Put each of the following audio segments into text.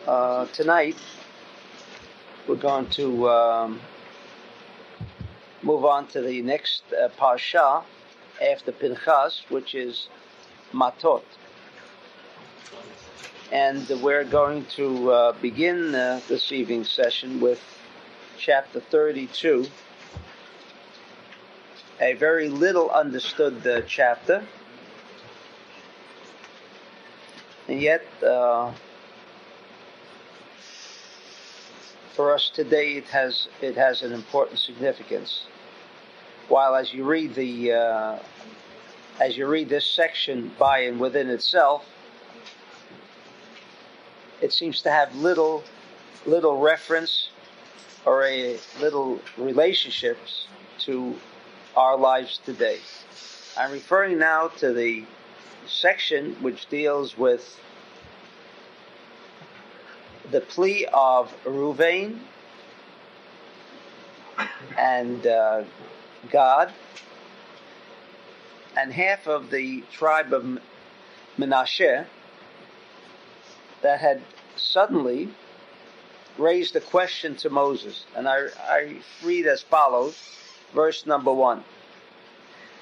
Tonight we're going to move on to the next Parsha after Pinchas, which is Matot. And we're going to begin this evening's session with chapter 32, a very little understood chapter, and yet for us today it has an important significance. While as you read this section by and within itself, it seems to have little reference or a little relationships to our lives today. I'm referring now to the section which deals with the plea of Reuven and God, and half of the tribe of Menashe that had suddenly raised a question to Moses. And I read as follows, verse number 1.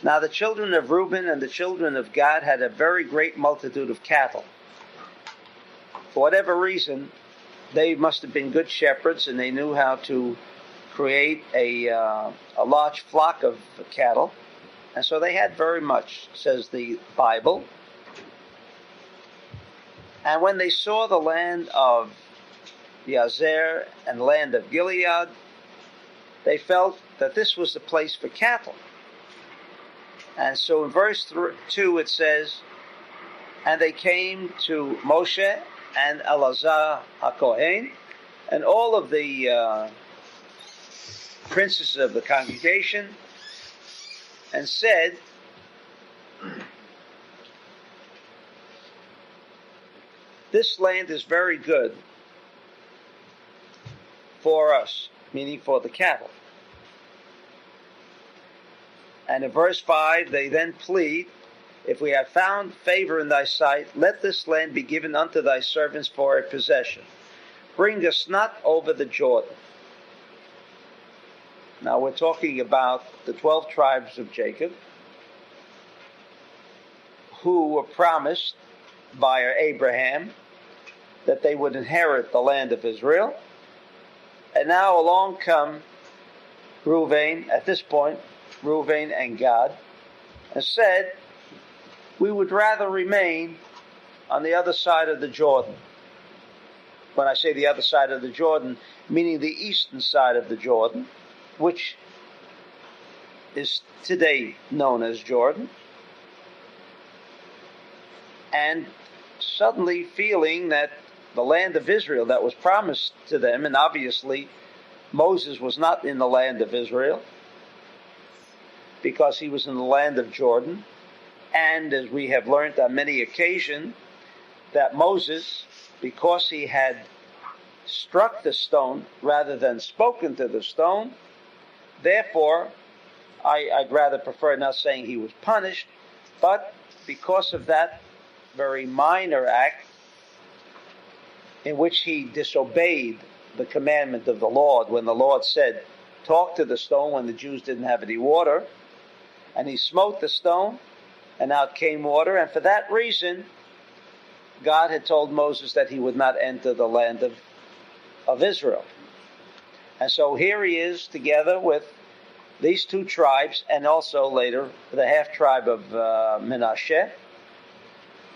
Now the children of Reuben and the children of Gad had a very great multitude of cattle. For whatever reason, they must have been good shepherds, and they knew how to create a large flock of cattle. And so they had very much, says the Bible. And when they saw the land of Yazer and the land of Gilead, they felt that this was the place for cattle. And so in verse 2 it says, and they came to Moshe and Elazar HaKohen and all of the princes of the congregation, and said, this land is very good for us, meaning for the cattle. And in verse 5, they then plead, if we have found favor in thy sight, let this land be given unto thy servants for a possession. Bring us not over the Jordan. Now we're talking about the 12 tribes of Jacob, who were promised by Abraham that they would inherit the land of Israel. And now along come Reuven, at this point, Reuven and Gad, and said, we would rather remain on the other side of the Jordan. When I say the other side of the Jordan, meaning the eastern side of the Jordan, which is today known as Jordan. And suddenly feeling that the land of Israel that was promised to them, and obviously Moses was not in the land of Israel because he was in the land of Jordan, and as we have learned on many occasions, that Moses, because he had struck the stone rather than spoken to the stone, therefore, I'd rather prefer not saying he was punished, but because of that very minor act in which he disobeyed the commandment of the Lord, when the Lord said, talk to the stone when the Jews didn't have any water, and he smote the stone, and out came water, and for that reason, God had told Moses that he would not enter the land of Israel. And so here he is together with these two tribes, and also later the half tribe of Menashe,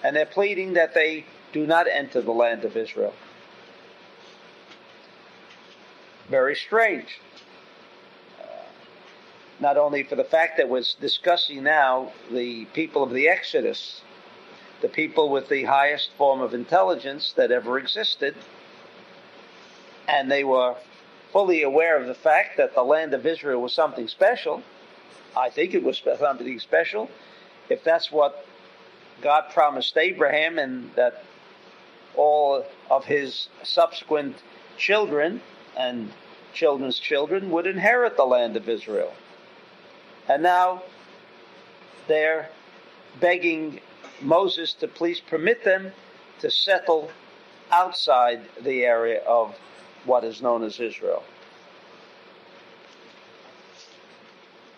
and they're pleading that they do not enter the land of Israel. Very strange. Not only for the fact that we're discussing now the people of the Exodus, the people with the highest form of intelligence that ever existed, and they were fully aware of the fact that the land of Israel was something special. I think it was something special, if that's what God promised Abraham, and that all of his subsequent children and children's children would inherit the land of Israel. And now they're begging Moses to please permit them to settle outside the area of what is known as Israel.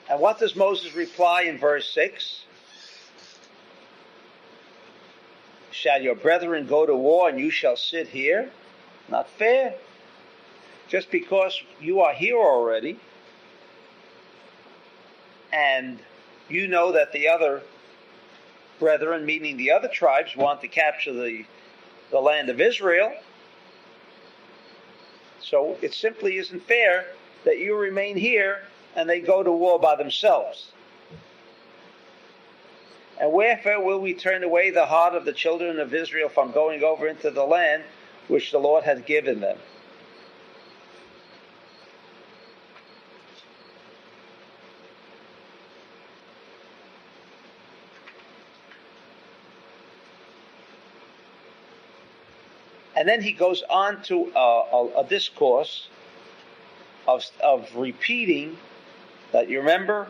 And what does Moses reply in verse 6? Shall your brethren go to war and you shall sit here? Not fair. Just because you are here already and you know that the other brethren, meaning the other tribes, want to capture the land of Israel. So it simply isn't fair that you remain here and they go to war by themselves. And wherefore will we turn away the heart of the children of Israel from going over into the land which the Lord has given them? And then he goes on to a discourse of repeating that. You remember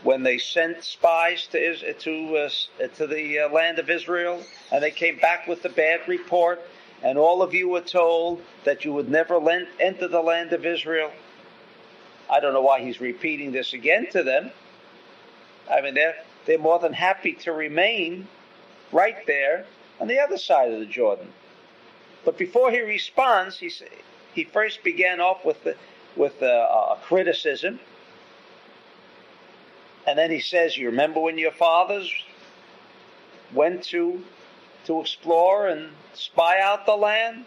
when they sent spies to the land of Israel, and they came back with the bad report, and all of you were told that you would never enter the land of Israel. I don't know why he's repeating this again to them. I mean, they're more than happy to remain right there on the other side of the Jordan. But before he responds, he first began off with a criticism. And then he says, you remember when your fathers went to explore and spy out the land?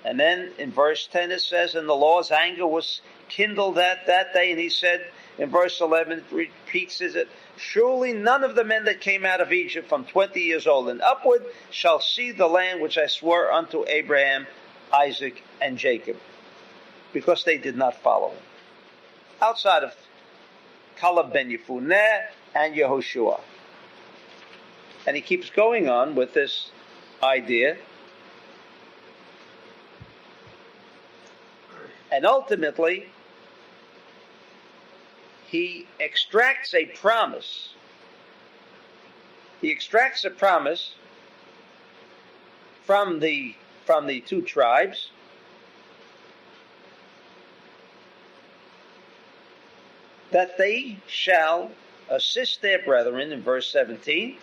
And then in verse 10 it says, and the Lord's anger was kindled that day. And he said, in verse 11, repeats it, surely none of the men that came out of Egypt from 20 years old and upward shall see the land which I swore unto Abraham, Isaac, and Jacob, because they did not follow him. Outside of Caleb ben Yefuneh and Yehoshua. And he keeps going on with this idea. And ultimately, he extracts a promise. He extracts a promise from the two tribes, that they shall assist their brethren in verse 17,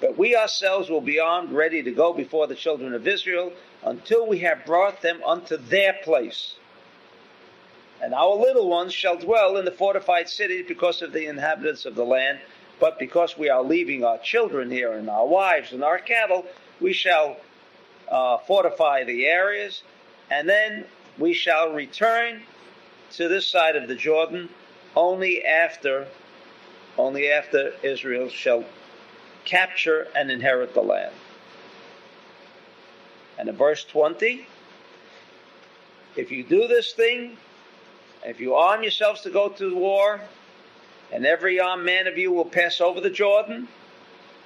but we ourselves will be armed, ready to go before the children of Israel until we have brought them unto their place. And our little ones shall dwell in the fortified cities because of the inhabitants of the land, but because we are leaving our children here and our wives and our cattle, we shall fortify the areas, and then we shall return to this side of the Jordan only after Israel shall capture and inherit the land. And in verse 20, if you do this thing, if you arm yourselves to go to war, and every armed man of you will pass over the Jordan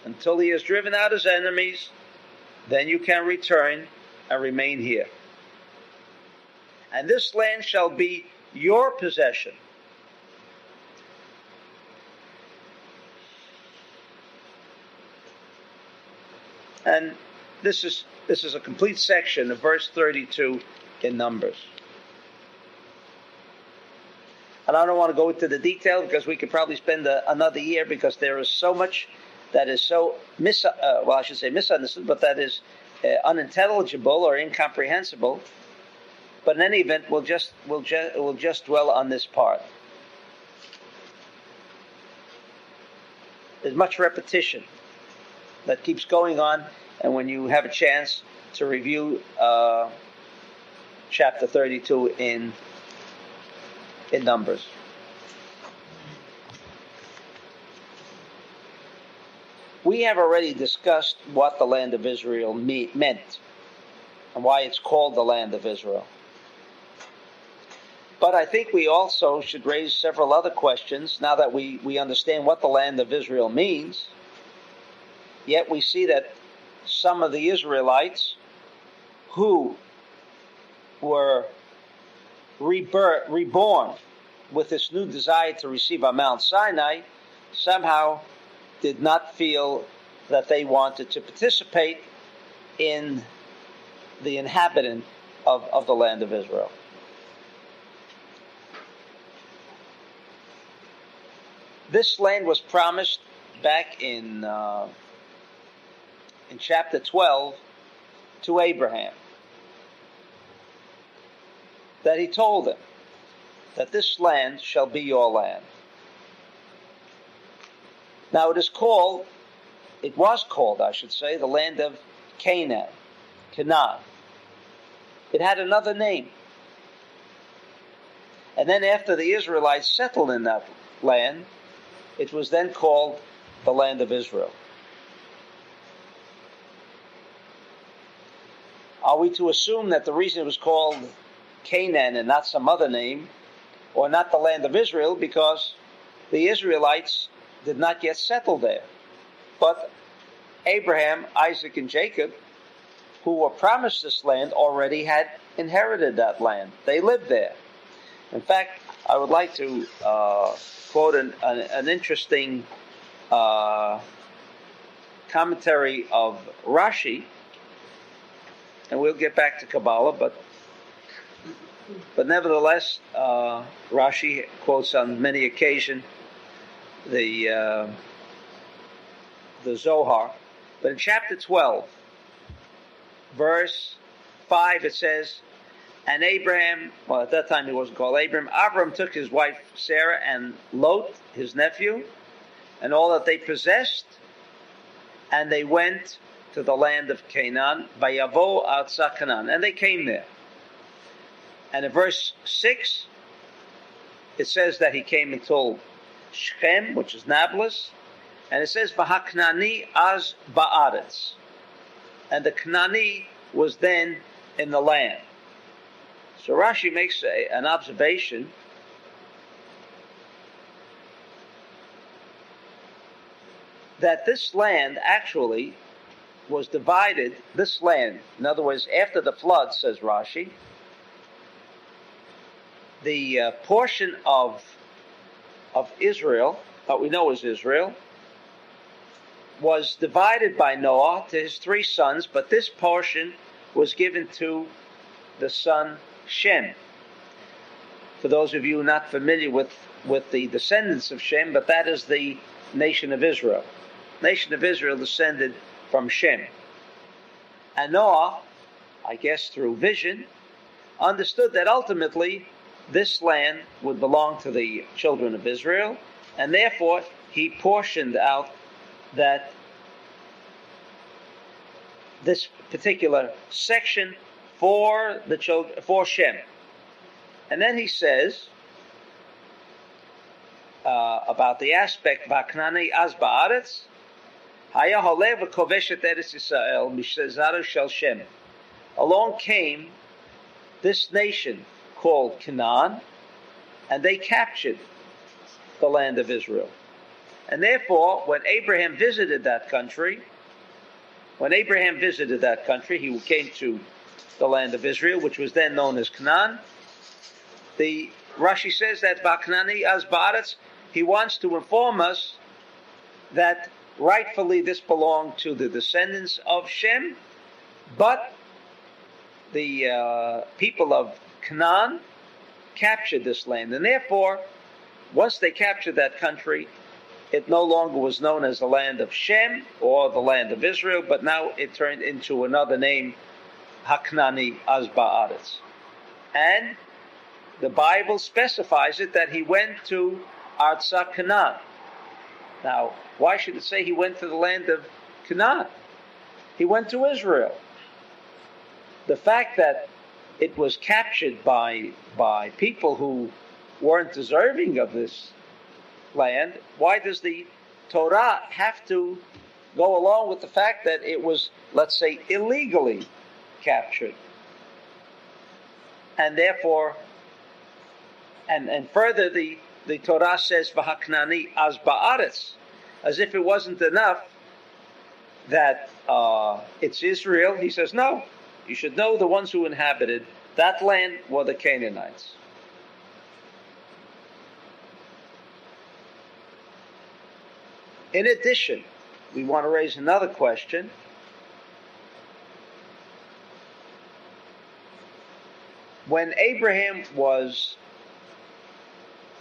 until he has driven out his enemies, then you can return and remain here. And this land shall be your possession. And this is a complete section of verse 32 in Numbers. And I don't want to go into the detail because we could probably spend another year, because there is so much that is so misunderstood, but that is unintelligible or incomprehensible. But in any event, we'll just dwell on this part. There's much repetition that keeps going on, and when you have a chance to review chapter 32 in Numbers. We have already discussed what the land of Israel meant and why it's called the land of Israel. But I think we also should raise several other questions now that we understand what the land of Israel means. Yet we see that some of the Israelites who were reborn with this new desire to receive on Mount Sinai somehow did not feel that they wanted to participate in the inhabitant of the land of Israel. This land was promised back in chapter 12 to Abraham. That he told him that this land shall be your land. Now it was called, I should say, the land of Canaan. It had another name. And then after the Israelites settled in that land, it was then called the land of Israel. Are we to assume that the reason it was called Canaan and not some other name, or not the land of Israel, because the Israelites did not yet settle there? But Abraham, Isaac, and Jacob, who were promised this land, already had inherited that land. They lived there. In fact, I would like to quote an interesting commentary of Rashi, and we'll get back to Kabbalah, but nevertheless, Rashi quotes on many occasions the Zohar. But in chapter 12, verse 5, it says, and Abraham, well, at that time he wasn't called Abraham, Abram took his wife Sarah and Lot, his nephew, and all that they possessed, and they went to the land of Canaan, Vayavo Arza Canaan, and they came there. And in verse 6, it says that he came until Shechem, which is Nablus, and it says, V'haknani az ba'aretz, and the Canaanite was then in the land. So Rashi makes an observation that this land actually was divided, this land, in other words, after the flood, says Rashi, the portion of Israel, that we know is Israel, was divided by Noah to his 3 sons, but this portion was given to the son Shem. For those of you not familiar with the descendants of Shem, but that is the nation of Israel. Nation of Israel descended from Shem. And Noah, I guess through vision, understood that ultimately this land would belong to the children of Israel, and therefore he portioned out that this particular section for the children, for Shem. And then he says about the aspect Vaknani az ba'aretz, haya holeh v'koveshet eretz Yisrael mishazaru shel Shem. Along came this nation called Canaan, and they captured the land of Israel. And therefore, when Abraham visited that country, he came to the land of Israel, which was then known as Canaan. The Rashi says that Vaknani az ba'aretz, he wants to inform us that rightfully this belonged to the descendants of Shem, but the people of Canaan captured this land, and therefore, once they captured that country, it no longer was known as the land of Shem or the land of Israel, but now it turned into another name, Haknani az ba'aretz. And the Bible specifies it that he went to Arza Canaan. Now, why should it say he went to the land of Canaan? He went to Israel. The fact that it was captured by people who weren't deserving of this land, why does the Torah have to go along with the fact that it was, let's say, illegally captured? And therefore, and further, the Torah says, V'haknani az ba'aretz, as if it wasn't enough that it's Israel. He says, no, you should know the ones who inhabited that land were the Canaanites. In addition, we want to raise another question. when Abraham was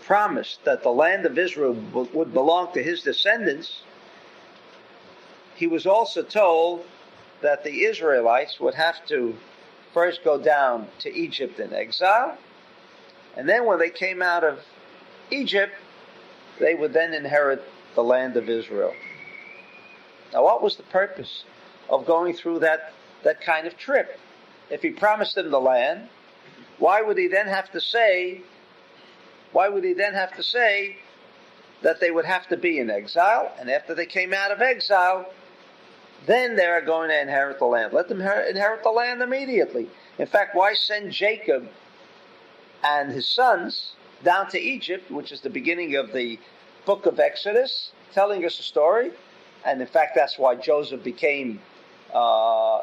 promised that the land of Israel would belong to his descendants, he was also told that the Israelites would have to first go down to Egypt in exile, and then when they came out of Egypt, they would then inherit the land of Israel. Now, what was the purpose of going through that kind of trip? If he promised them the land, why would he then have to say that they would have to be in exile, and after they came out of exile, then they are going to inherit the land? Let them inherit the land immediately. In fact, why send Jacob and his sons down to Egypt, which is the beginning of the book of Exodus, telling us a story? And in fact, that's why Joseph became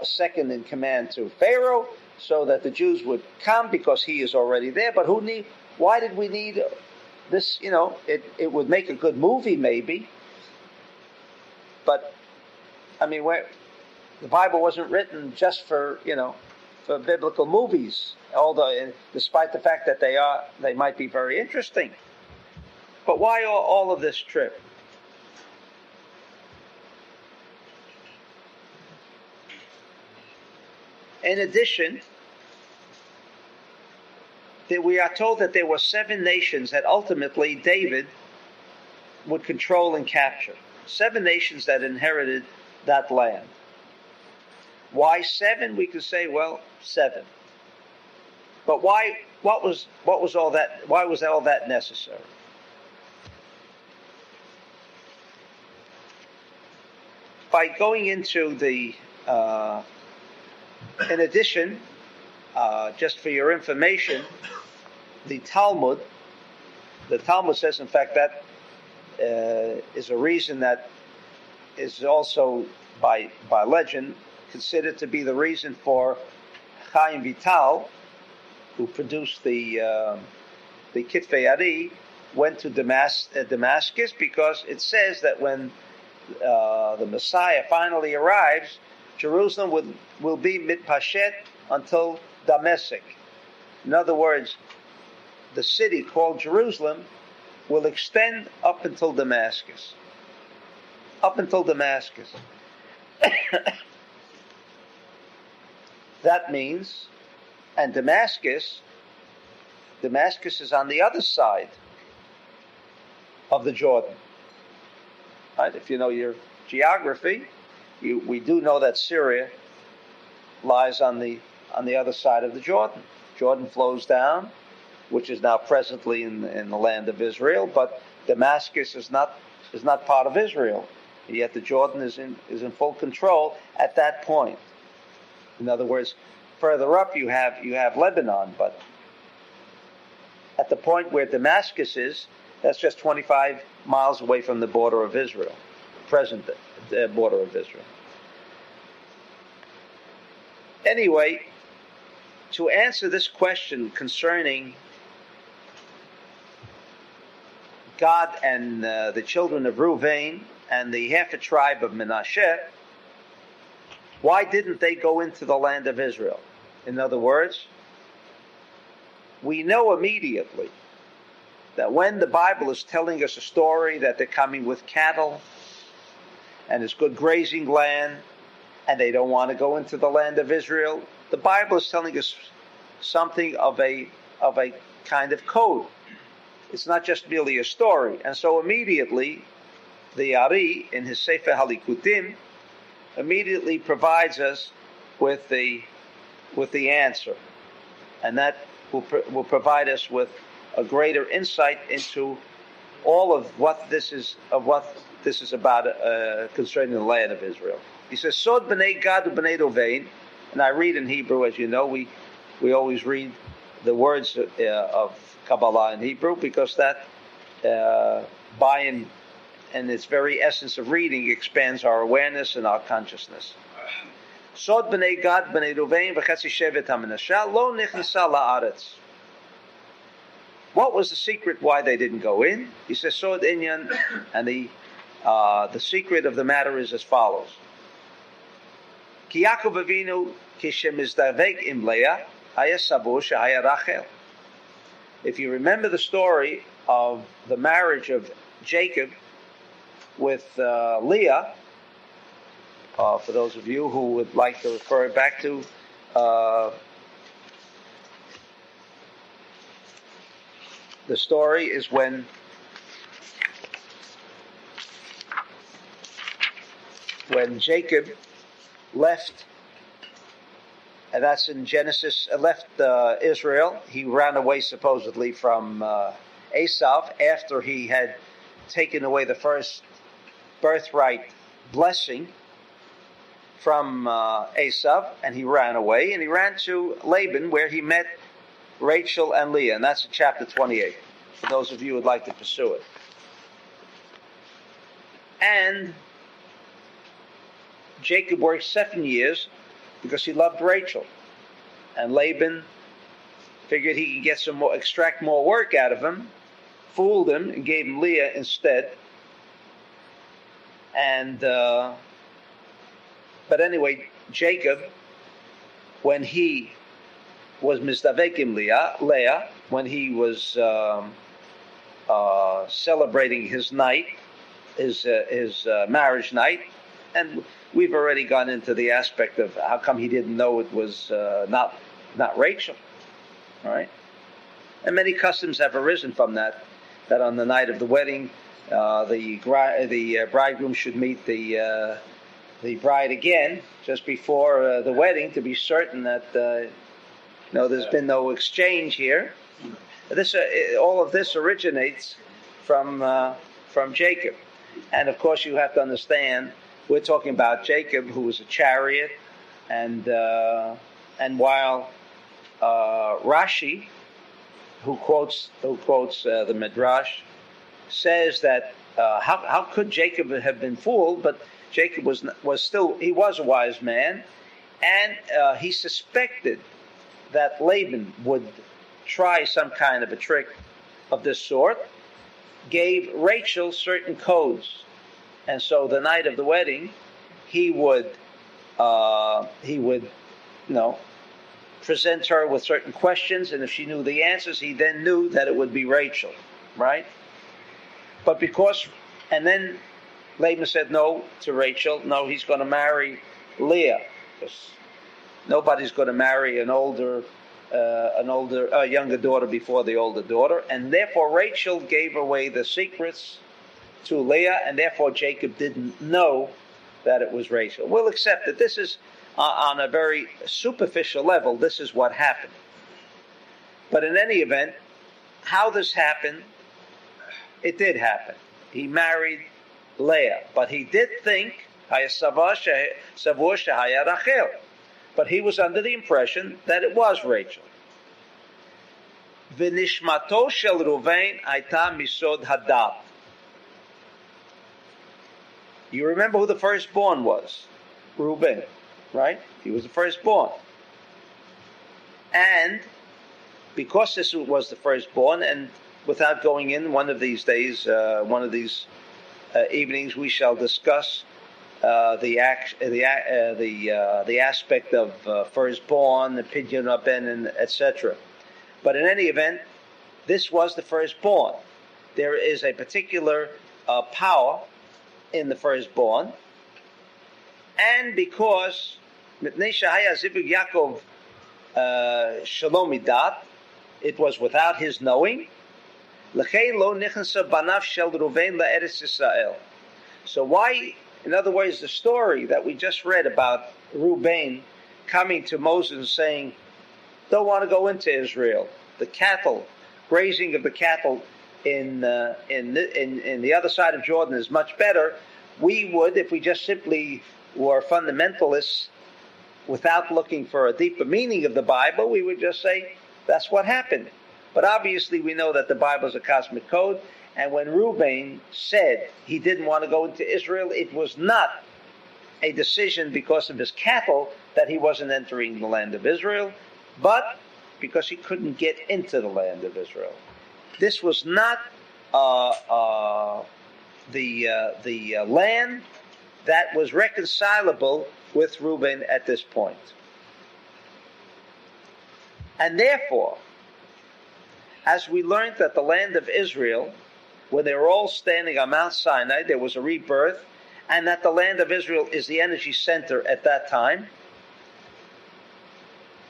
second in command to Pharaoh, so that the Jews would come, because he is already there. But why did we need this? It would make a good movie, maybe. But I mean, the Bible wasn't written just for biblical movies, although despite the fact that they might be very interesting. But why all of this trip? In addition, we are told that there were 7 nations that ultimately David would control and capture. 7 nations that inherited that land. Why 7? We could say, 7. But why? What was all that? Why was all that necessary? By going into the, in addition, just for your information, the Talmud says, in fact, that is a reason that is also by legend considered to be the reason for Chaim Vital, who produced the Kitvei Ari, went to Damascus, because it says that when the Messiah finally arrives, Jerusalem will be mitpashet until Damascus. In other words, the city called Jerusalem will extend up until Damascus. Up until Damascus. That means, and Damascus is on the other side of the Jordan. Right? If you know your geography, we do know that Syria lies on the other side of the Jordan. Jordan flows down, which is now presently in the land of Israel, but Damascus is not part of Israel. Yet the Jordan is in full control at that point. In other words, further up you have Lebanon, but at the point where Damascus is, that's just 25 miles away from the border of Israel, present border of Israel. Anyway, to answer this question concerning God and the children of Reuven and the half a tribe of Menashe, why didn't they go into the land of Israel? In other words, we know immediately that when the Bible is telling us a story that they're coming with cattle and it's good grazing land and they don't want to go into the land of Israel, the Bible is telling us something of a kind of code. It's not just merely a story. And so immediately, the Ari, in his Sefer Halikutim, immediately provides us with the answer. And that will provide us with a greater insight into all of what this is about concerning the land of Israel. He says, Sod b'nei Gad u'b'nei Ruvain, and I read in Hebrew, as you know, we always read the words of Kabbalah in Hebrew, because that by in its very essence of reading expands our awareness and our consciousness. Sod b'nei Gad b'nei Ruvain v'chetzi shevet ha'menashe lo nichnasa la'aretz. What was the secret why they didn't go in? He says, Sod inyan, and the secret of the matter is as follows. Ki Yaakov Avinu kishemizdavek im Leah, haya savu shehaya Rachel. If you remember the story of the marriage of Jacob with Leah, for those of you who would like to refer back to the story, is when Jacob left, and that's in Genesis, left Israel. He ran away supposedly from Esau after he had taken away the first birthright blessing from Esau, and he ran away, and he ran to Laban, where he met Rachel and Leah, and that's in chapter 28, for those of you who would like to pursue it. And Jacob worked 7 years because he loved Rachel, and Laban figured he could get some more, extract more work out of him, fooled him, and gave him Leah instead. And but anyway, Jacob, when he was mizdavekim Leah, when he was celebrating his night, his marriage night, and we've already gone into the aspect of how come he didn't know it was not Rachel, all right? And many customs have arisen from that on the night of the wedding, the bridegroom should meet the bride again just before the wedding to be certain that there's been no exchange here. All of this originates from Jacob, and of course you have to understand we're talking about Jacob, who was a chariot, and while Rashi, who quotes the Midrash, says that how could Jacob have been fooled? But Jacob was a wise man, and he suspected that Laban would try some kind of a trick of this sort. Gave Rachel certain codes, and so the night of the wedding, he would present her with certain questions, and if she knew the answers, he then knew that it would be Rachel, right? But and then Laban said no to Rachel. No, he's going to marry Leah, because nobody's going to marry a younger daughter before the older daughter, and therefore Rachel gave away the secrets to Leah, and therefore Jacob didn't know that it was Rachel. We'll accept that this is on a very superficial level. This is what happened. But in any event, how this happened, it did happen. He married Leah, but he did think Rachel, but he was under the impression that it was Rachel. V'nishmato shel Ruvain hayta misod hadat. You remember who the firstborn was? Reuben, right? He was the firstborn. And because this was the firstborn, and without going in one of these days, one of these evenings, we shall discuss the aspect of firstborn, the pidyon rabben, and etc. But in any event, this was the firstborn. There is a particular power in the firstborn, and because Yaakov Shalomidat, it was without his knowing. So why, in other words, the story that we just read about Reuben coming to Moses and saying, don't want to go into Israel. The cattle, grazing of the cattle in the other side of Jordan is much better. We would, if we just simply were fundamentalists without looking for a deeper meaning of the Bible, we would just say that's what happened. But obviously we know that the Bible is a cosmic code, and when Reuben said he didn't want to go into Israel, it was not a decision because of his cattle that he wasn't entering the land of Israel, but because he couldn't get into the land of Israel. This was not the land that was reconcilable with Reuben at this point. And therefore, as we learned that the land of Israel, when they were all standing on Mount Sinai, there was a rebirth, and that the land of Israel is the energy center at that time,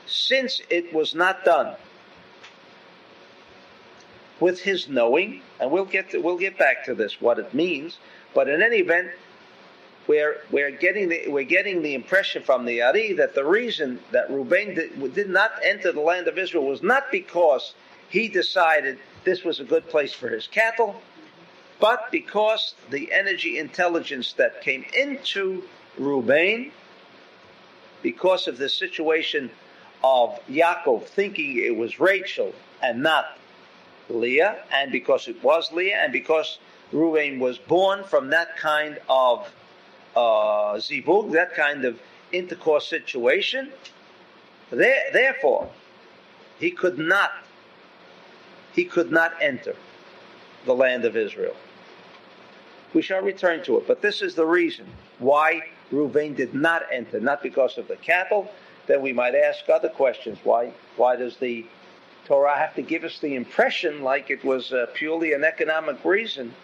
since it was not done with his knowing, and we'll get back to this, what it means, but in any event, we're getting the impression from the Ari that the reason that Reuben did not enter the land of Israel was not because he decided this was a good place for his cattle, but because the energy intelligence that came into Reuben, because of the situation of Yaakov thinking it was Rachel and not Leah, and because it was Leah, and because Reuben was born from that kind of zivug, that kind of intercourse situation, therefore he could not enter the land of Israel. We shall return to it, but this is the reason why Reuben did not enter, not because of the cattle. Then we might ask other questions. Why does the Torah have to give us the impression like it was purely an economic reason,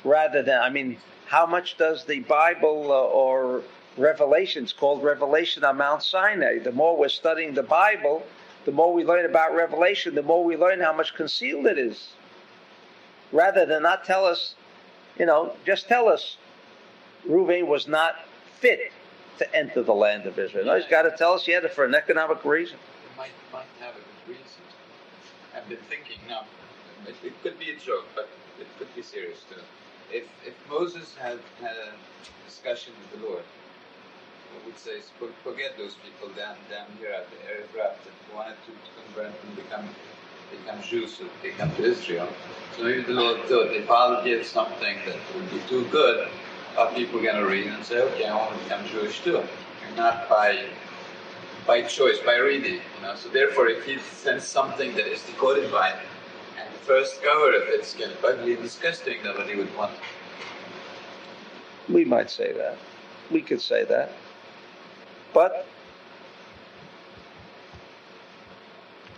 rather than, how much does the Bible or Revelations, called Revelation on Mount Sinai, the more we're studying the Bible, the more we learn about Revelation, the more we learn how much concealed it is. Rather than not tell us, just tell us Reuben was not fit to enter the land of Israel. No, he's got to tell us he had it for an economic reason. It might have a good reason. I've been thinking now, it could be a joke, but it could be serious too. If Moses had a discussion with the Lord, I would say, forget those people down here at the Erev Rav that wanted to convert and become Jews, so they come to Israel. So maybe the Lord thought, if I'll give something that would be too good, are people going to read and say, okay, I want to become Jewish too? And not by choice, by reading. So therefore, if he sends something that is decoded by, and the first cover of it's kind of ugly and disgusting, nobody would want. We might say that. We could say that. But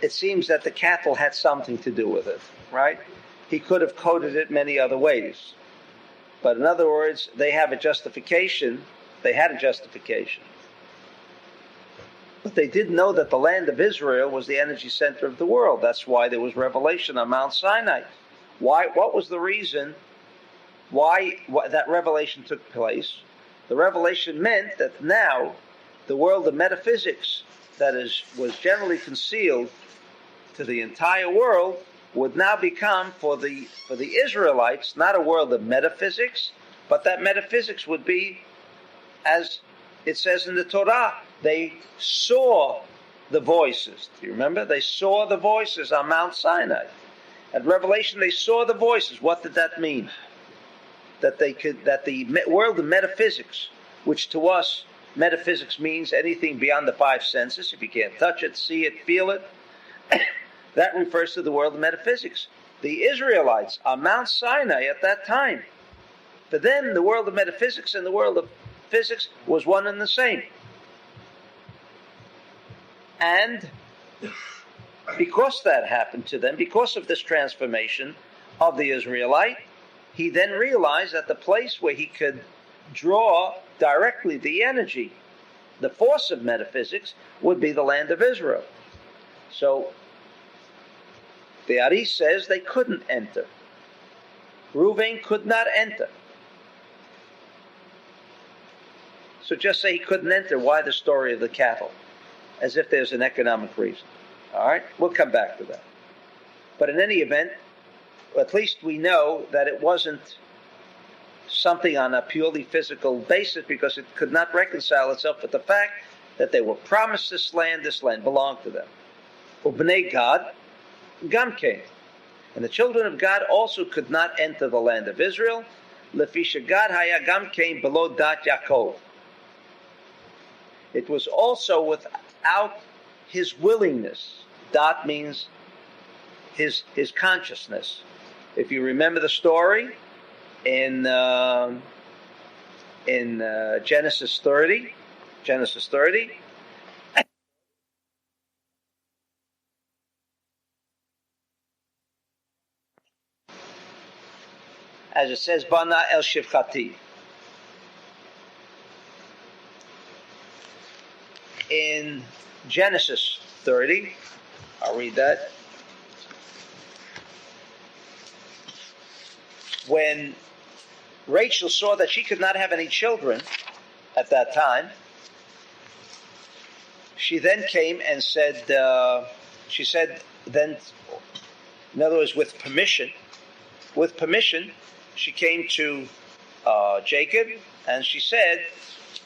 it seems that the cattle had something to do with it, right? He could have coded it many other ways. But in other words, they have a justification. They had a justification. But they didn't know that the land of Israel was the energy center of the world. That's why there was revelation on Mount Sinai. What was the reason why that revelation took place? The revelation meant that now the world of metaphysics that was generally concealed to the entire world would now become for the Israelites not a world of metaphysics, but that metaphysics would be, as it says in the Torah, they saw the voices. Do you remember? They saw the voices on Mount Sinai. At Revelation, they saw the voices. What did that mean? That the world of metaphysics, which to us, metaphysics means anything beyond the five senses. If you can't touch it, see it, feel it, that refers to the world of metaphysics. The Israelites on Mount Sinai at that time, for them, the world of metaphysics and the world of physics was one and the same. And because that happened to them, because of this transformation of the Israelite, he then realized that the place where he could draw directly the energy, the force of metaphysics, would be the land of Israel. So the Ari says they couldn't enter. Reuven could not enter. So just say he couldn't enter. Why the story of the cattle? As if there's an economic reason. All right? We'll come back to that. But in any event, at least we know that it wasn't something on a purely physical basis, because it could not reconcile itself with the fact that they were promised this land belonged to them. Ubnei Gad, Gam came. And the children of God also could not enter the land of Israel. Lefisha Gad haya Gam came below Dat Yaakov. It was also without his willingness. Dat means his consciousness. If you remember the story in Genesis 30, as it says, Bana el Shivchati. In Genesis 30, I'll read that. When Rachel saw that she could not have any children at that time, she then came and said, in other words, with permission, she came to Jacob and she said,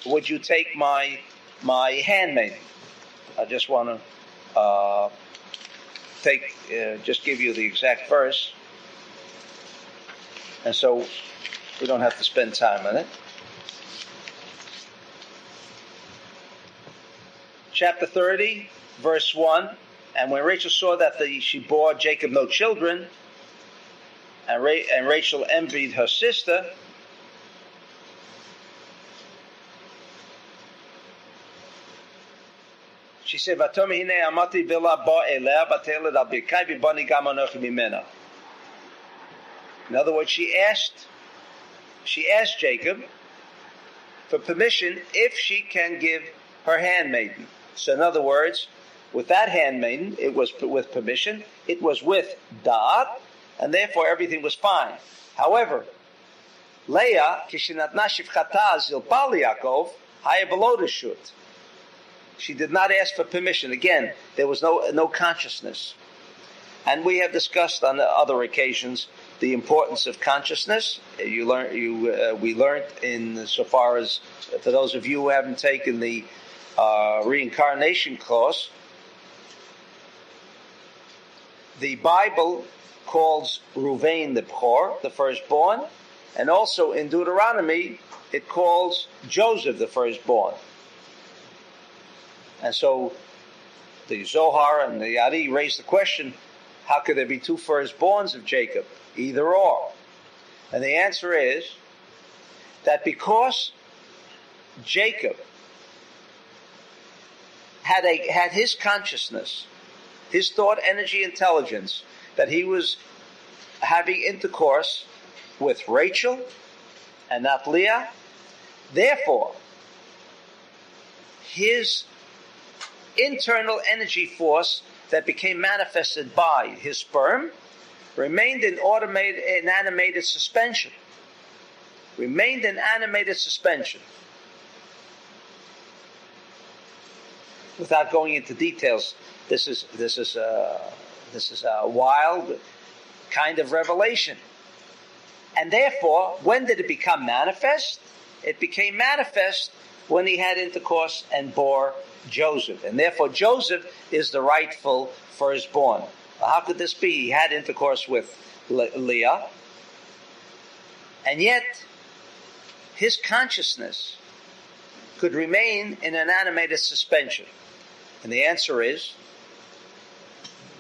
would you take my handmaiden? I just want to just give you the exact verse, and so we don't have to spend time on it. Chapter 30, verse 1, and when Rachel saw that she bore Jacob no children, and Rachel envied her sister, she said, "Vatomi hine amati vila ba eleh bateled al birkai v'bani gam anochi mimena." In other words, she asked Jacob for permission if she can give her handmaiden. So in other words, with that handmaiden, it was with permission, it was with da'at, and therefore everything was fine. However, Leah, kishinatna shivchata zil bal Yaakov, haya below the shut. She did not ask for permission. Again, there was no consciousness. And we have discussed on other occasions the importance of consciousness. We learned in so far as, for those of you who haven't taken the reincarnation course, the Bible calls Ruvain the Bchor, the firstborn, and also in Deuteronomy it calls Joseph the firstborn. And so the Zohar and the Ari raised the question, how could there be two firstborns of Jacob? Either or. And the answer is that because Jacob had his consciousness, his thought, energy, intelligence, that he was having intercourse with Rachel and not Leah, therefore his internal energy force that became manifested by his sperm remained in animated suspension. Without going into details, this is a wild kind of revelation. And therefore, when did it become manifest? It became manifest when he had intercourse and bore Joseph. And therefore, Joseph is the rightful firstborn. Well, how could this be? He had intercourse with Leah, and yet his consciousness could remain in an animated suspension. And the answer is,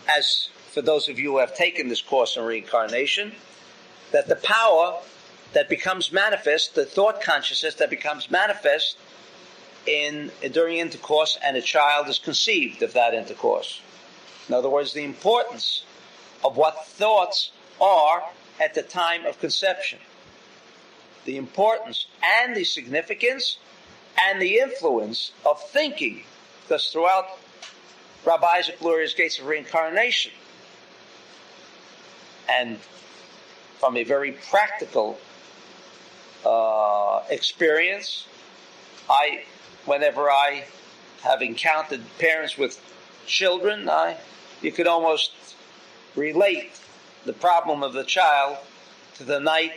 as for those of you who have taken this course in reincarnation, that the power that becomes manifest, the thought consciousness that becomes manifest during intercourse, and a child is conceived of that intercourse. In other words, the importance of what thoughts are at the time of conception. The importance and the significance and the influence of thinking, because throughout Rabbi Isaac Luria's Gates of Reincarnation, and from a very practical experience, whenever I have encountered parents with children, you could almost relate the problem of the child to the night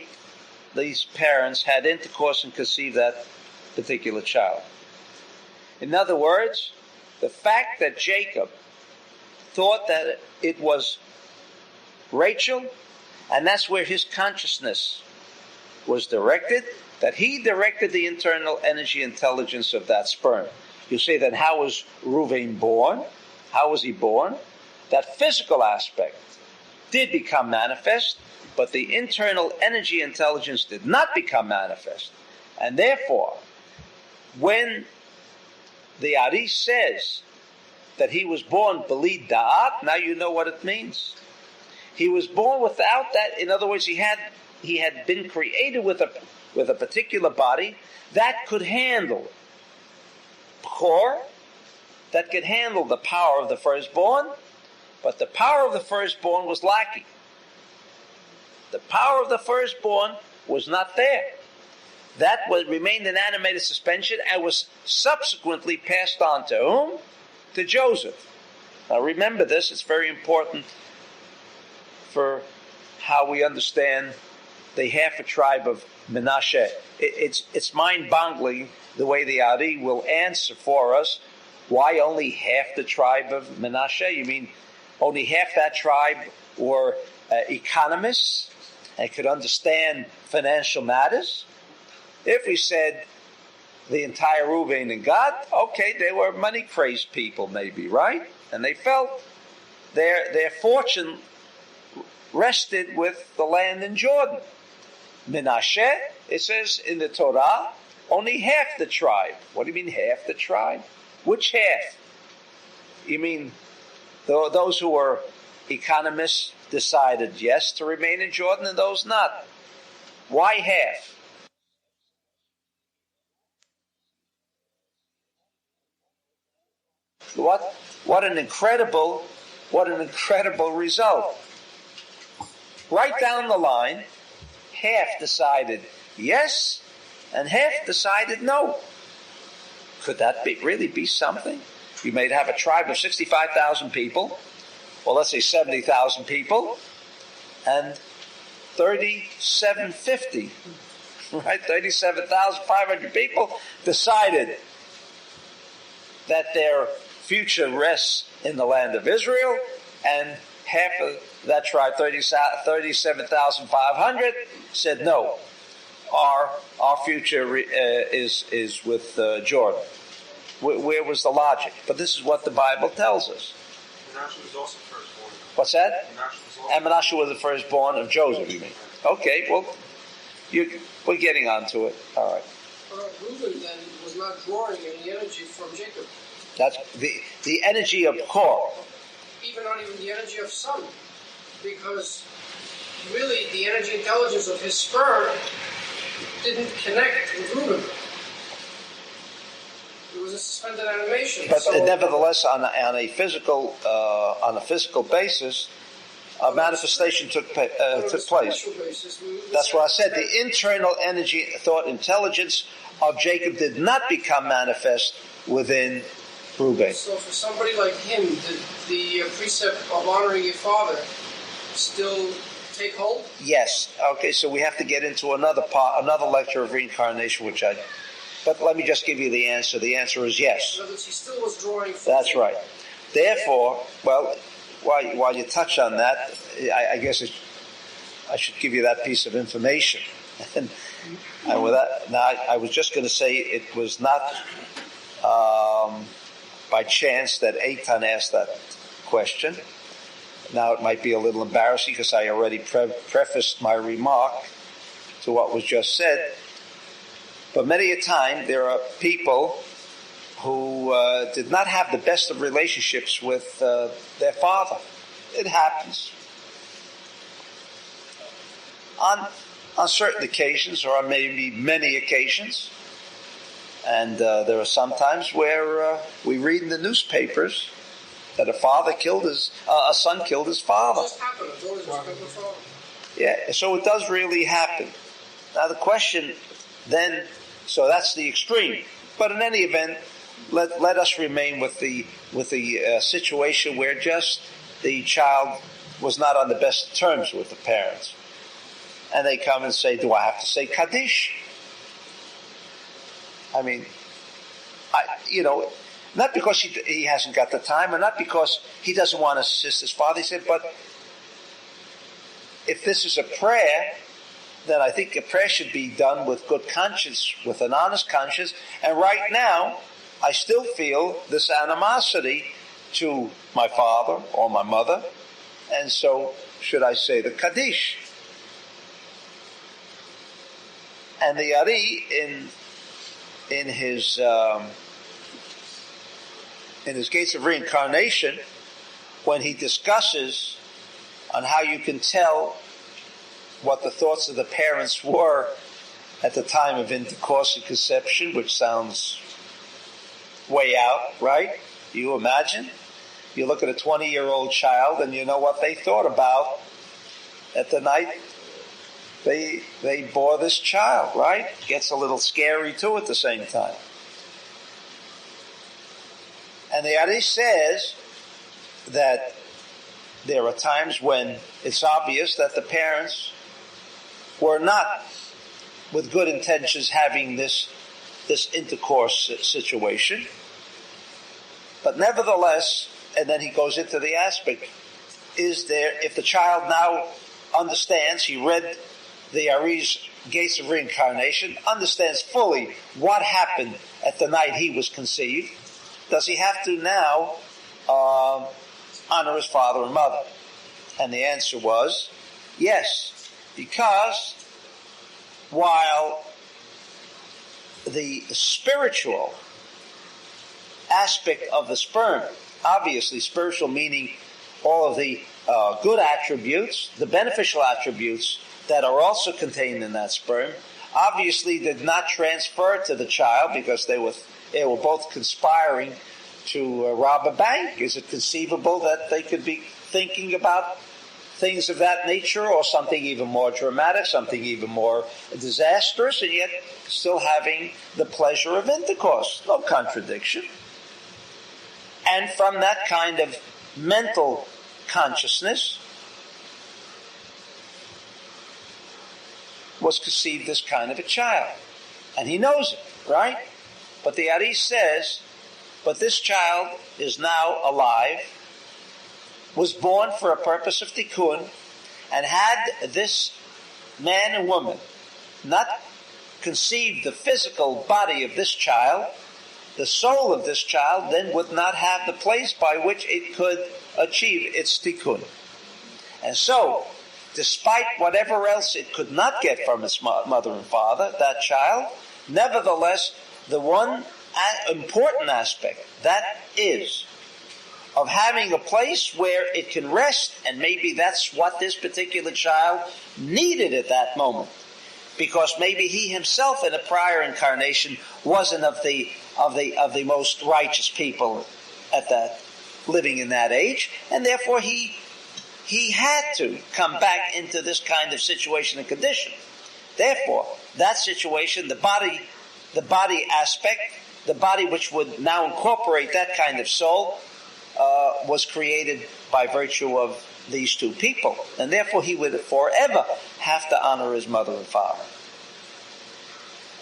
these parents had intercourse and conceived that particular child. In other words, the fact that Jacob thought that it was Rachel, and that's where his consciousness was directed, that he directed the internal energy intelligence of that sperm. You say, then how was Reuven born? How was he born? That physical aspect did become manifest, but the internal energy intelligence did not become manifest. And therefore, when the Ari says that he was born beli da'at, now you know what it means. He was born without that. In other words, he had he had been created with a particular body that could handle Bechor, that could handle the power of the firstborn, but the power of the firstborn was lacking. The power of the firstborn was not there. That remained in animated suspension and was subsequently passed on to whom? To Joseph. Now remember this, it's very important for how we understand the half a tribe of Menashe. It's mind-boggling the way the Ari will answer for us. Why only half the tribe of Menashe? You mean only half that tribe were economists and could understand financial matters? If we said the entire Reuben and Gad, okay, they were money-crazed people maybe, right? And they felt their fortune rested with the land in Jordan. Menashe, it says in the Torah, only half the tribe. What do you mean half the tribe? Which half? You mean those who were economists decided yes to remain in Jordan and those not? Why half? What an incredible result. Right down the line, half decided yes, and half decided no. Could that really be something? You may have a tribe of 65,000 people, or let's say 70,000 people, and 3,750, right? 37,500 people decided that their future rests in the land of Israel, and half of that tribe, 37,500, said no. Our future is with Jordan. Where was the logic? But this is what the Bible tells us. Menashe was also firstborn. What's that? Menashe was the firstborn of Joseph, you mean? Okay, well, we're getting onto it. All right. Reuben then was not drawing any energy from Jacob. That's the energy of Bechor. Not even the energy of son, because really the energy intelligence of his sperm didn't connect with Reuben. It was a suspended animation. But nevertheless, on a physical basis, a manifestation took place. That's what I said. The internal energy, thought, intelligence of Jacob did not become manifest within Reuben. So for somebody like him, did the precept of honoring your father still take hold? Yes. Okay, so we have to get into another lecture of reincarnation, but let me just give you the answer. The answer is yes. In other words, he still was drawing from That's right. Therefore, well, while you touch on that, I guess I should give you that piece of information. and with that, now I was just going to say it was not by chance that Eitan asked that question. Now it might be a little embarrassing because I already prefaced my remark to what was just said. But many a time there are people who did not have the best of relationships with their father. It happens. On certain occasions, or on maybe many occasions. And there are some times where we read in the newspapers that a son killed his father. It just happened. It's always happened before. Yeah, so it does really happen. Now the question then, so that's the extreme. But in any event, let us remain with the situation where just the child was not on the best terms with the parents, and they come and say, "Do I have to say Kaddish?" I mean, not because he hasn't got the time, or not because he doesn't want to assist his father. He said, but if this is a prayer, then I think a prayer should be done with good conscience, with an honest conscience. And right now, I still feel this animosity to my father or my mother, and so should I say the Kaddish? And the Ari in his Gates of Reincarnation, when he discusses on how you can tell what the thoughts of the parents were at the time of intercourse and conception, which sounds way out, right? You imagine? You look at a 20-year-old child and you know what they thought about at the night they bore this child, right? Gets a little scary too at the same time. And the Ari says that there are times when it's obvious that the parents were not with good intentions having this intercourse situation. But nevertheless, and then he goes into the aspect, is there, if the child now understands, he read the Ari's Gates of Reincarnation, understands fully what happened at the night he was conceived, does he have to now honor his father and mother? And the answer was yes, because while the spiritual aspect of the sperm, obviously spiritual meaning all of the good attributes, the beneficial attributes that are also contained in that sperm, obviously did not transfer to the child because they were both conspiring to rob a bank. Is it conceivable that they could be thinking about things of that nature, or something even more dramatic, something even more disastrous, and yet still having the pleasure of intercourse? No contradiction. And from that kind of mental consciousness was conceived this kind of a child. And he knows it, right? But the Ari says, but this child is now alive, was born for a purpose of tikkun, and had this man and woman not conceived the physical body of this child, the soul of this child then would not have the place by which it could achieve its tikkun. And so, despite whatever else it could not get from its mother and father, that child, nevertheless, the one important aspect, that is, of having a place where it can rest, and maybe that's what this particular child needed at that moment, because maybe he himself in a prior incarnation wasn't of the most righteous people at that, living in that age, and therefore he had to come back into this kind of situation and condition. Therefore, that situation, the body aspect, the body which would now incorporate that kind of soul, was created by virtue of these two people. And therefore he would forever have to honor his mother and father.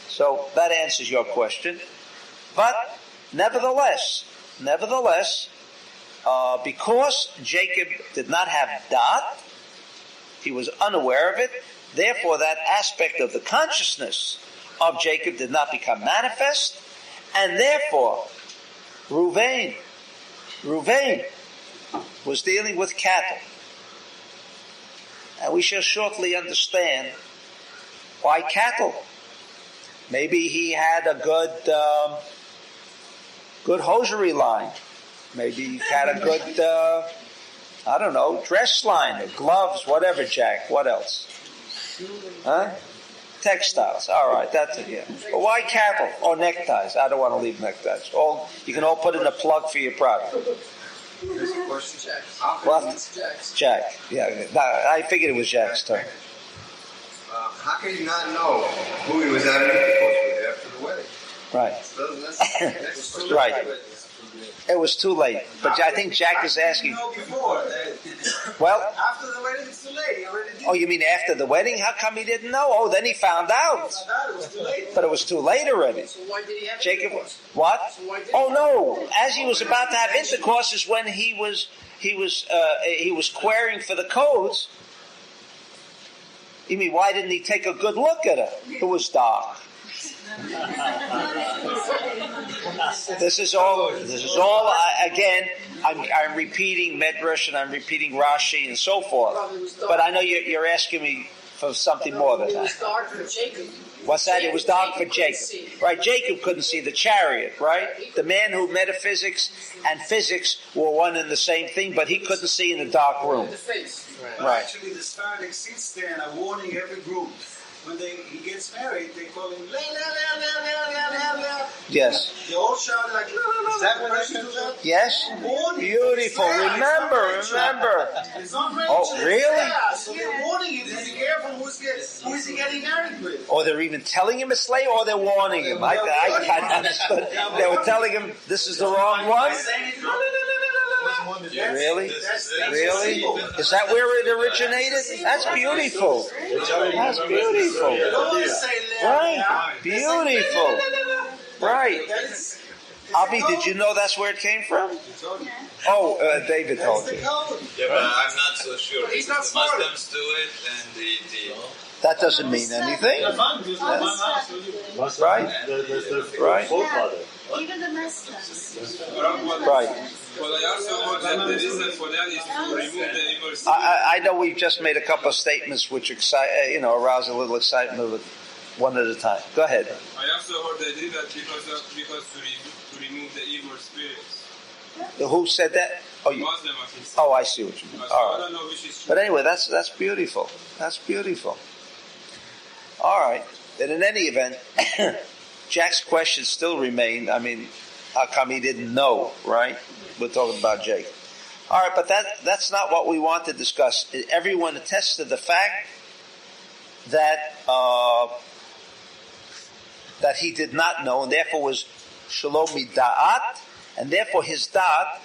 So that answers your question. But nevertheless, because Jacob did not have dot, he was unaware of it, therefore that aspect of the consciousness of Jacob did not become manifest, and therefore Reuven was dealing with cattle. And we shall shortly understand why cattle. Maybe he had a good hosiery line. Maybe he had a good, dress line, or gloves, whatever, Jack. What else? Huh? Textiles. All right, that's it, yeah. But why cattle? Or neckties? I don't want to leave neckties. You can all put in a plug for your product. There's a question. What? Jack. Yeah, I figured it was Jack's turn. How can you not know who he was having intercourse with after the wedding? Right. Right. It was too late. But I think Jack is asking. Before. Well, after the wedding, it's too late. He already did. Oh, you mean after the wedding? How come he didn't know? Oh, then he found out. It was too late. But it was too late already. So why did he have Jacob, intercourse? what? So why did Oh no! As he was about to have intercourse is when he was querying for the codes. You mean why didn't he take a good look at her? It was dark. This is all. Again, I'm repeating Medrash and I'm repeating Rashi and so forth. But I know you're asking me for something more than It was that. dark for Jacob. What's that? It was dark for Jacob. Right, Jacob couldn't see the chariot, right? The man who metaphysics and physics were one and the same thing, but he couldn't see in a dark room. The face. Right. Actually, the Sephardic sits there and are warning every group. When he gets married, they call him la la la la la la la. Yes. They all shout like la la la. Is that what they do that? Yes. Beautiful. Remember. It's not Rachel. Oh, really? Yeah, so they're warning him to be careful who is he getting married with. Or they're even telling him it's Leah, or they're warning him. I understood. They were telling him this is the wrong one. Really? Really? Is that where it originated? That's beautiful. That's beautiful. Right. Beautiful. Right. Abi, did you know that's where it came from? Oh, David told you. Yeah, but I'm not so sure. He's not the smart. Muslims do it, and the That doesn't mean anything. Right? Right? Even the Muslims. Right. Well, I also heard that the reason for that is to remove the immersion. I know we've just made a couple of statements which arouse a little excitement one at a time. Go ahead. I also heard they did that because to remove the evil spirits. Who said that? Oh, Muslim, I think. oh, I see what you mean. So All I don't right. know which is true. But anyway, that's beautiful. That's beautiful. All right. And in any event, Jack's questions still remain. I mean, how come he didn't know, right? We're talking about Jake. All right, but that's not what we want to discuss. Everyone attests to the fact that that he did not know, and therefore was shalom da'at, and therefore his da'at,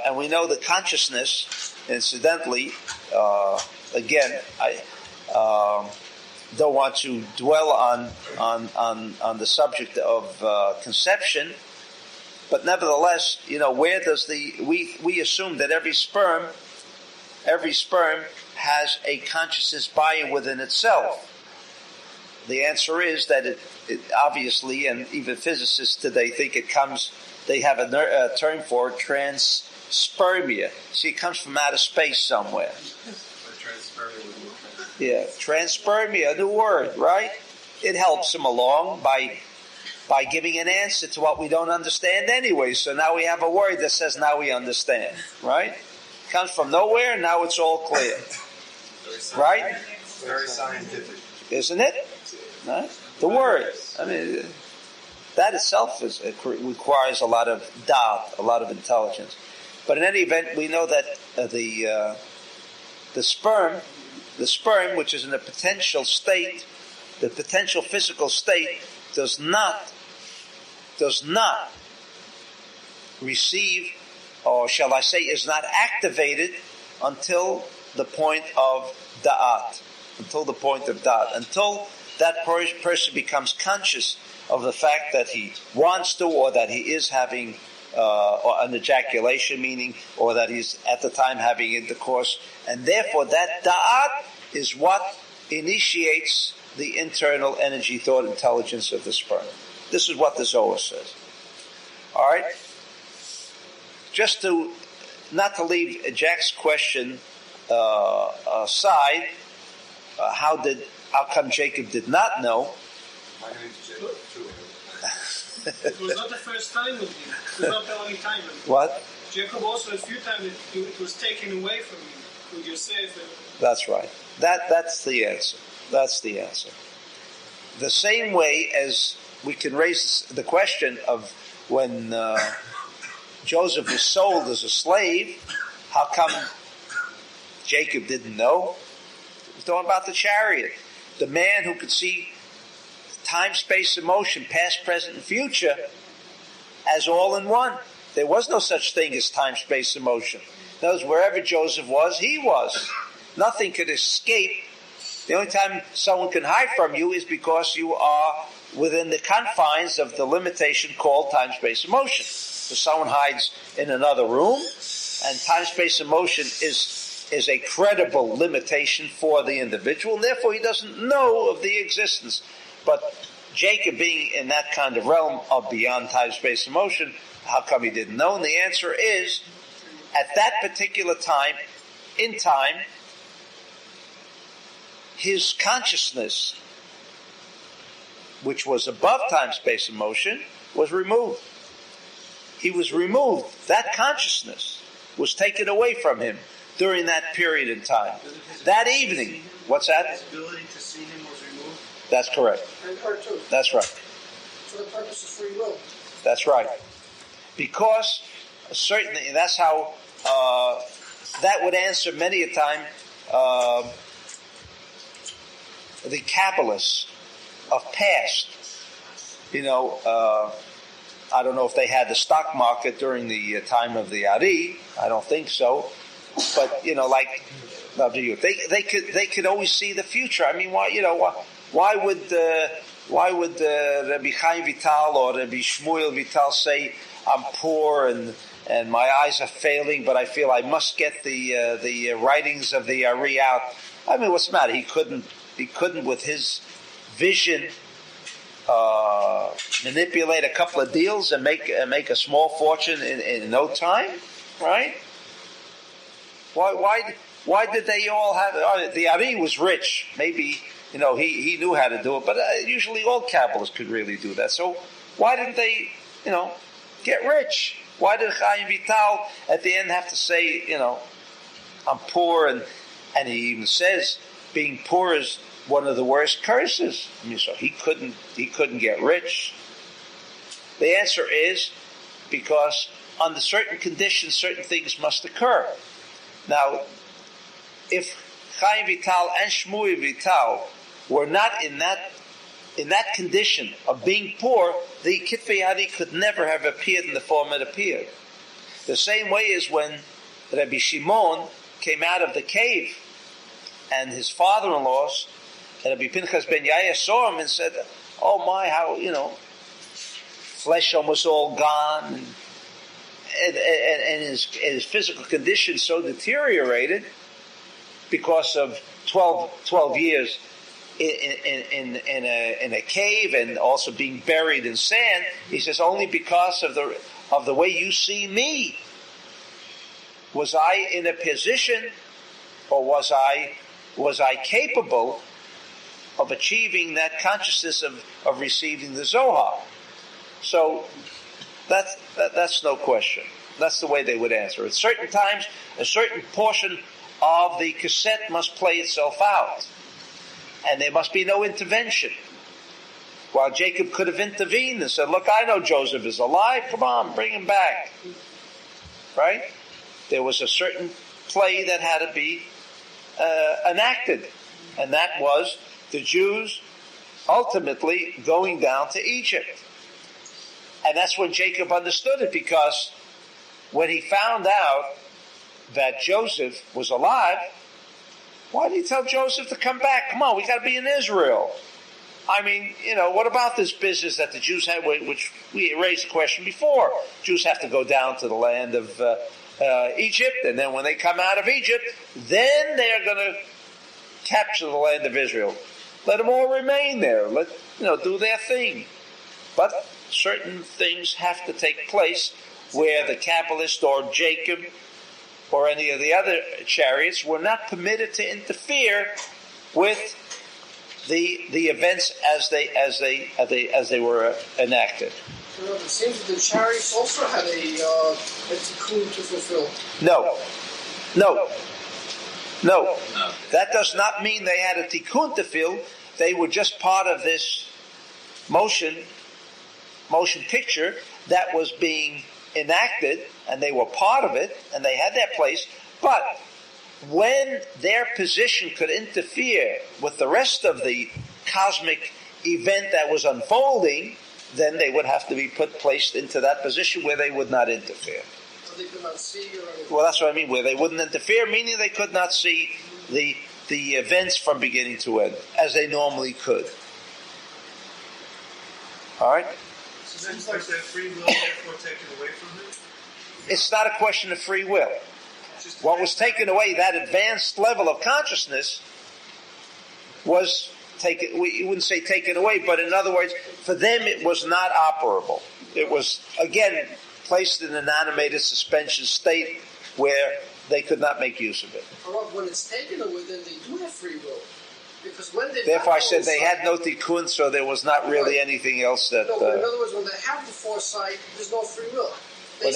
and we know the consciousness, incidentally, again, I don't want to dwell on the subject of conception, but nevertheless, where does we assume that every sperm has a consciousness buy-in within itself. The answer is that it obviously, and even physicists today think they have a term for it, transspermia. See, it comes from outer space somewhere. Yeah, transspermia, a new word, right? It helps them along by giving an answer to what we don't understand anyway. So now we have a word that says now we understand, right? It comes from nowhere, now it's all clear. Right? Very scientific. Isn't it? Right? The word. I mean, that itself requires a lot of doubt, a lot of intelligence. But in any event, we know that the sperm, which is in a potential state, the potential physical state, does not receive, or shall I say, is not activated until the point of da'at, until that person becomes conscious of the fact that he wants to, or that he is having or an ejaculation, meaning, or that he's at the time having intercourse, and therefore that da'at is what initiates the internal energy, thought, intelligence of the sperm. This is what the Zohar says. All right? Just not to leave Jack's question aside, how come Jacob did not know? My name's Jacob, too. It was not the first time with him. It was not the only time. What? Jacob also a few times it was taken away from him with Yosef. That's right. That's the answer. That's the answer. The same way as we can raise the question of when Joseph was sold as a slave, how come Jacob didn't know? We're talking about the chariot. The man who could see time, space, and motion, past, present, and future, as all in one. There was no such thing as time, space, and motion. In other words, wherever Joseph was, he was. Nothing could escape. The only time someone can hide from you is because you are within the confines of the limitation called time, space, and motion. So someone hides in another room, and time, space, and motion is a credible limitation for the individual, and therefore he doesn't know of the existence. But Jacob, being in that kind of realm of beyond time, space, and motion, how come he didn't know? And the answer is, at that particular time, in time, his consciousness, which was above time, space, and motion, was removed. He was removed. That consciousness was taken away from him. during that period in time. That evening, what's that? His ability to see him was removed. That's correct. And her too. That's right. For the purpose of free will. That's right. Because certainly, that's how that would answer many a time the Kabbalists of past. I don't know if they had the stock market during the time of the Ari. I don't think so. But they could always see the future. I mean, why would Rabbi Chaim Vital or Rabbi Shmuel Vital say, I'm poor and my eyes are failing, but I feel I must get the writings of the Ari out? I mean, what's the matter? He couldn't with his vision manipulate a couple of deals and make a small fortune in no time, right? Why did they all have? The Ari was rich. Maybe he knew how to do it, but usually all Kabbalists could really do that. So why didn't they get rich? Why did Chaim Vital at the end have to say I'm poor, and he even says being poor is one of the worst curses. I mean, so he couldn't get rich. The answer is because under certain conditions, certain things must occur. Now, if Chaim Vital and Shmuel Vital were not in that condition of being poor, the Kitvei Ari could never have appeared in the form it appeared. The same way as when Rabbi Shimon came out of the cave, and his father-in-law, Rabbi Pinchas ben Yair, saw him and said, "Oh my, how flesh almost all gone, and his physical condition so deteriorated because of 12 years in a cave and also being buried in sand." He says, "Only because of the way you see me, was I in a position, or was I capable of achieving that consciousness of receiving the Zohar?" So that's no question. That's the way they would answer. At certain times, a certain portion of the cassette must play itself out, and there must be no intervention. While Jacob could have intervened and said, "Look, I know Joseph is alive. Come on, bring him back." Right? There was a certain play that had to be enacted, and that was the Jews ultimately going down to Egypt. And that's when Jacob understood it, because when he found out that Joseph was alive, why did he tell Joseph to come back? Come on, we got to be in Israel. I mean, what about this business that the Jews had, which we raised the question before? Jews have to go down to the land of Egypt, and then when they come out of Egypt, then they're going to capture the land of Israel. Let them all remain there. Let do their thing. But certain things have to take place where the Kabbalist or Jacob or any of the other chariots were not permitted to interfere with the events as they were enacted. It seems that the chariots also had a tikkun to fulfill. No. That does not mean they had a tikkun to fill. They were just part of this motion picture that was being enacted, and they were part of it, and they had their place. But when their position could interfere with the rest of the cosmic event that was unfolding, then they would have to be placed into that position where they would not interfere. So they could not see or anything. Well, that's what I mean, where they wouldn't interfere, meaning they could not see the events from beginning to end, as they normally could. All right? So seems like their free will therefore taken away from them? It's not a question of free will. What was taken away, that advanced level of consciousness, was taken. We wouldn't say taken away, but in other words, for them it was not operable. It was, again, placed in an animated suspension state where they could not make use of it. When it's taken away, then they do have free will. Because when they therefore, I said they had no tikkun, so there was not really anything else that... No, but in other words, when they have the foresight, there's no free will. When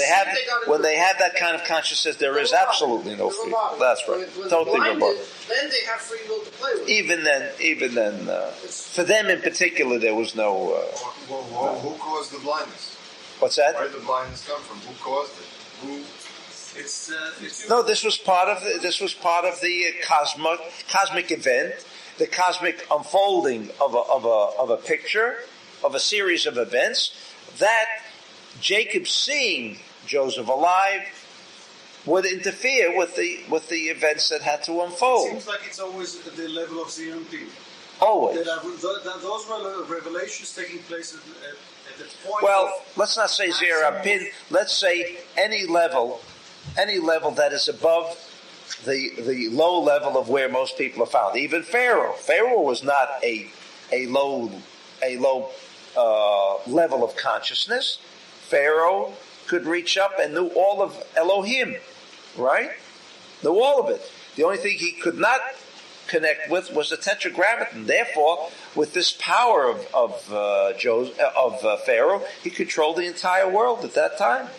they have that kind of consciousness, there is absolutely no fear. That's right. Totally remote. Then they have free will to play with. Even then, for them in particular, there was no. Who caused the blindness? What's that? Where did the blindness come from? Who caused it? Who? No, this was part of the cosmic event, the cosmic unfolding of a picture, of a series of events that Jacob, seeing Joseph alive, would interfere with the events that had to unfold. It seems like it's always at the level of ZMP. Always. Those were revelations taking place at the point. Well, let's not say Zerampin. Let's say any level that is above the low level of where most people are found. Even Pharaoh. Pharaoh was not a low level of consciousness. Pharaoh could reach up and knew all of Elohim, right? Knew all of it. The only thing he could not connect with was the Tetragrammaton. Therefore, with this power of Pharaoh, he controlled the entire world at that time.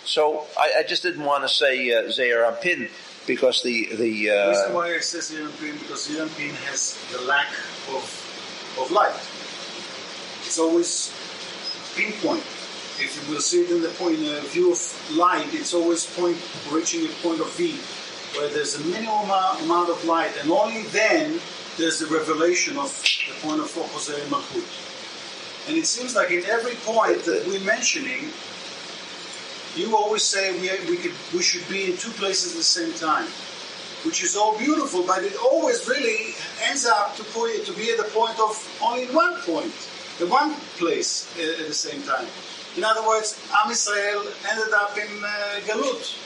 So I just didn't want to say Zeir Anpin because the reason why I say Zeir Anpin because Zeir Anpin has the lack of light. It's always pinpoint. If you will see it in the point of view of light, it's always reaching a point of V where there's a minimum amount of light, and only then there's the revelation of the point of Hosea Malchut. And it seems like in every point that we're mentioning, you always say we should be in two places at the same time, which is all beautiful, but it always really ends up to be at the point of only one point, the one place at the same time. In other words, Am Yisrael ended up in Galut,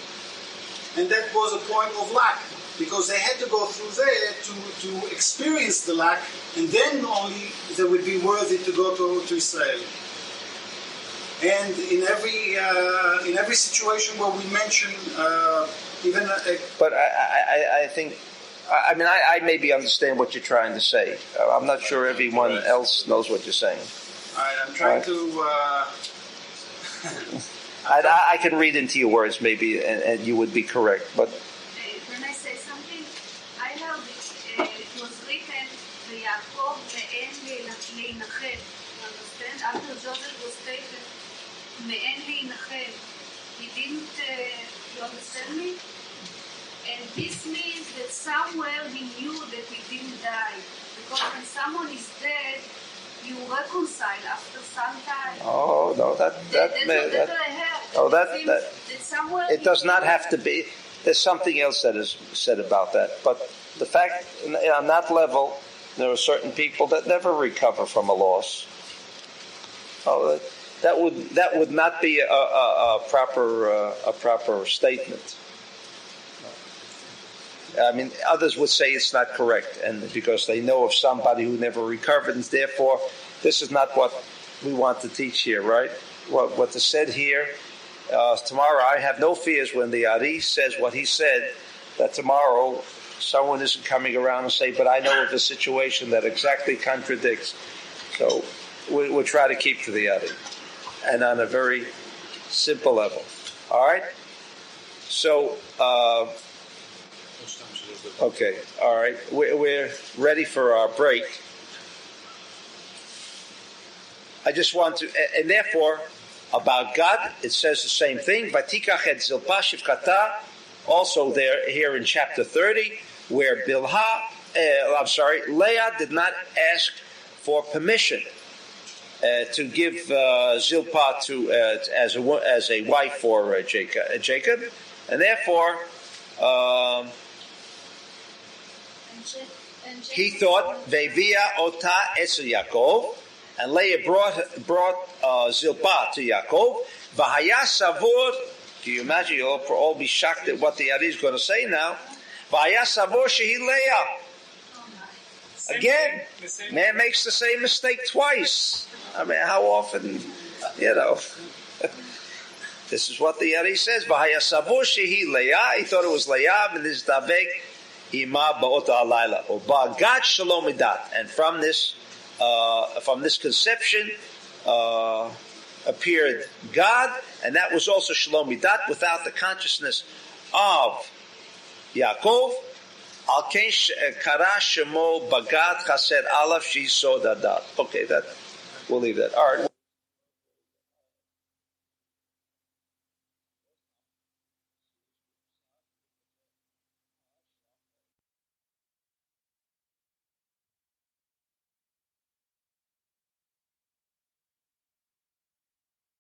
and that was a point of lack, because they had to go through there to experience the lack, and then only they would be worthy to go to Israel. And in every situation where we mention but I think, I mean, I maybe understand what you're trying to say. I'm not sure everyone else knows what you're saying. All right, I'm trying to. I can read into your words maybe, and you would be correct. But when I say something, I heard it was written, "Yaakov ve'en le'inachem." You understand? After Joseph was taken, "Me'en le'inachem." He didn't. You understand me? And this means that somewhere he knew that he didn't die, because when someone is dead, you reconcile after some time. Oh no, that it does not have to be. There's something else that is said about that. But the fact on that level, there are certain people that never recover from a loss. Oh, that would not be a proper statement. I mean, others would say it's not correct, and because they know of somebody who never recovered, and therefore, this is not what we want to teach here, right? What is said here, tomorrow I have no fears when the Ari says what he said, that tomorrow someone isn't coming around and say, but I know of a situation that exactly contradicts. So we'll try to keep to the Ari, and on a very simple level. All right? So, okay, all right. We're ready for our break. I just want to, and therefore, about God, it says the same thing. Vatikach et zilpa shivchata, also there here in chapter 30, where Leah did not ask for permission to give Zilpah as a wife for Jacob, and therefore. He thought Ve'via ota esel Yaakov, and Leah brought Zilpah to Yaakov. V'haya savur. Can you imagine? You'll all be shocked at what the Ari is going to say now. V'haya savur shehi Leah. Again, man makes the same mistake twice. I mean, how often? This is what the Ari says. V'haya savur shehi Leah. He thought it was Leah, and this davek. Ima ba'ota alayla, or ba'gat shalom midat, and from this conception, appeared God, and that was also Shalom Midat, without the consciousness of Yaakov. Al Ken Kara Shemo Bagad Chased Alaf Shisod Hadat. Okay, we'll leave that. All right.